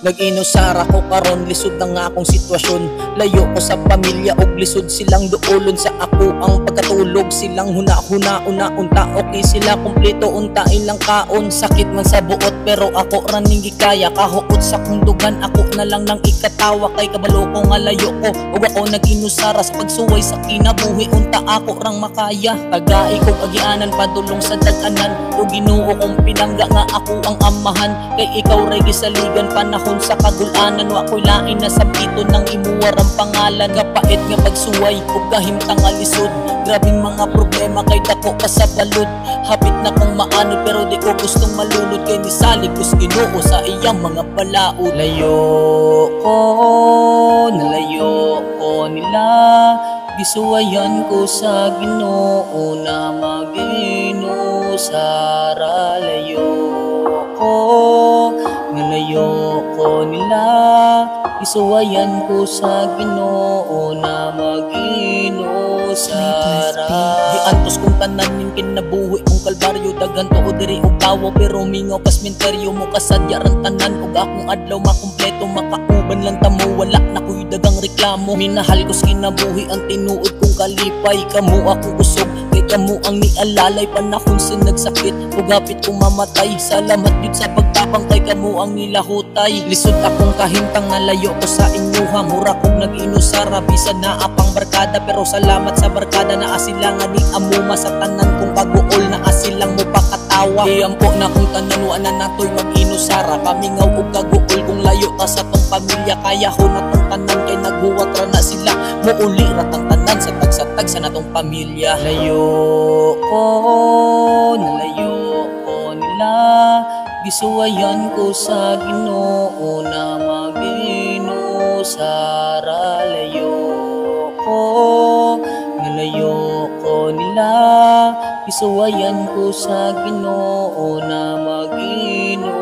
Nag-inusara ko karon, lisod na nga akong sitwasyon. Layo ko sa pamilya og lisod silang duolon sa ako ang pagkatulog. Silang huna-huna, una-unta okay sila kumpleto, unta ilang kaon. Sakit man sa buot pero ako raning gikaya. Kahuot sa kundugan ako na lang nang ikatawa. Kay kabalo ko nga layo ko ug ako nag-inusara sa pagsuway sa kinabuhi. Unta ako rang makaya. Tagai kog agianan padulong sa dag-anan. O Ginoo kong pinangga nga ako ang amahan. Kay ikaw ray gisaligan panahon sa kagulanan. Wa ko'y lain na sabito ng imuwar ang pangalan. Kapait nga pagsuway ug kahimtang nga lisod. Grabing mga problema kay dako pa sa balod. Hapit na kong maanod pero di ko gustong malunod. Kay nisalig kus Ginoo sa iyang mga balaod. Layo ko, nalayo ko nila. Gisuwayan ko sa Ginoo na mag-inusara. Layo ko, nalayo ko nila. Isuwayan ko sa Ginoo na mag-inusara. Giantos kong tanan ning kinabuhi kong kalbaryo. Daghan to o diri og tawo pero mingaw pas menteryo mo kasadya ran tanan. Ug akong adlaw makumpleto makauban lang tamo. Wala na ko'y dagang reklamo. Minahal ko sa kinabuhi ang tinuod kong kalipay. Kamu akong usog kay kamu ang nialalay. Panahon sa nagsakit ug hapit kong mamatay. Salamat yun sa pagtabang kay kamu ang nilahutay. Lisod akong kahintang nalayo ko sa inyuha. Mura kong nag-inusara bisan na apang barkada. Pero salamat sa barkada na asilangan ni amuma. Sa tanan kong pag-uol na asilang mo pakatawa. Iyampo na kong tanan wa na natoy mag-inusara. Pamingaw ug kaguol kung layo ta sa tong pamilya. Kaya ko na tong tanan kay nagbuwat ra na sila. Muuli ra tang tanan sa tag sa natong pamilya. Layo ko, nalayo ko nila. Gisuwayan ko sa Ginoo na mag-inusara. Layo ko, nalayo ko nila. Gisuwayan ko sa Ginoo na mag-inusara.